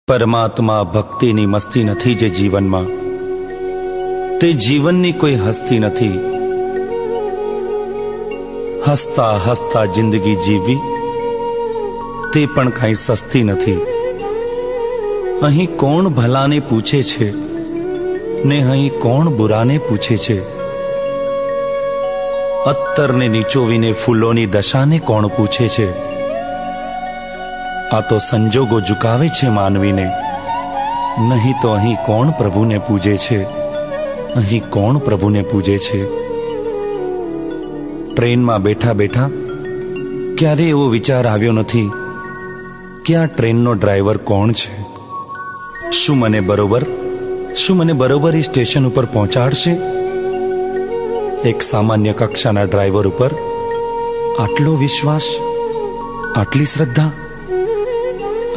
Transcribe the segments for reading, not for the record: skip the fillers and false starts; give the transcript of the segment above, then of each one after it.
परमात्मा भक्तिनी मस्ती नथी जे जीवनमा, ते जीवननी कोई हस्ती नथी। हसता हसता जिंदगी जीवी ते पण काई सस्ती नथी। अहीं कोण भलाने पूछे छे ने अहीं कोण बुराने पूछे छे। અત્તરને નીચોવીને ફૂલોની દશાને કોણ પૂછે છે। આ તો સંજોગો ઝુકાવે છે માનવીને, નહીં તો અહીં કોણ પ્રભુને પૂજે છે, અહીં કોણ પ્રભુને પૂજે છે। ટ્રેનમાં બેઠા બેઠા ક્યારે એવો વિચાર આવ્યો નથી કે આ ટ્રેનનો ડ્રાઈવર કોણ છે। શું મને બરોબર એ સ્ટેશન ઉપર પહોંચાડશે। એક સામાન્ય કક્ષાના ડ્રાઈવર ઉપર આટલો વિશ્વાસ, આટલી શ્રદ્ધા।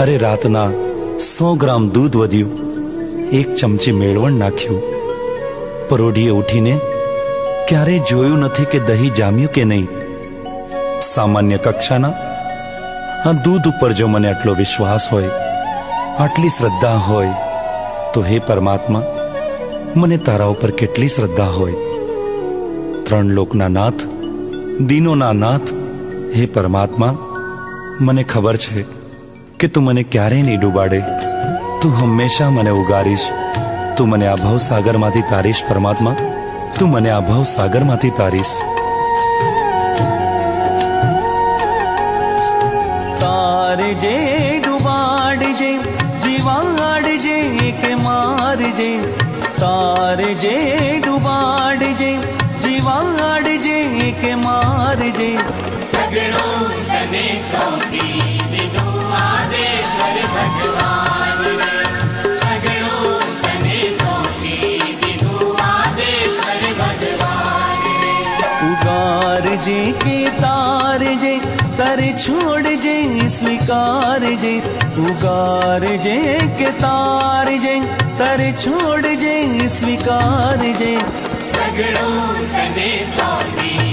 અરે રાતના 100 ગ્રામ દૂધ વધ્યું, 1 ચમચી મેળવણ નાખ્યું, પરોઢીએ ઉઠીને ક્યારેય જોયું નથી કે દહીં જામ્યું કે નહીં। સામાન્ય કક્ષાના આ દૂધ ઉપર જો મને આટલો વિશ્વાસ હોય, આટલી શ્રદ્ધા હોય, તો હે પરમાત્મા, મને તારા ઉપર કેટલી શ્રદ્ધા હોય। 3 લોકના નાથ, દીનોના નાથ, હે પરમાત્મા, મને ખબર છે કે તું મને ક્યારેય નહીં ડૂબાડે। તું હંમેશા મને ઉગારીશ, તું મને આ ભવસાગરમાંથી તારીશ। પરમાત્મા, તું મને આ ભવસાગરમાંથી તારીશ। તારજે, ડૂબાડજે, જીવાડજે કે મારજે। તારજે, ડૂબાડજે, જીવાડજે કે મારજે। સગળું તને સોંપી દીધું આદેશ્વર ભગવાન રે। સગળું તને સોંપી દીધું આદેશ્વર ભગવાન રે। ઉગારજે કે તારજે, તર છોડજે સ્વીકારજે। ઉગારજે કે તારજે, તર છોડજે સ્વીકારજે। સગળું તને સોંપી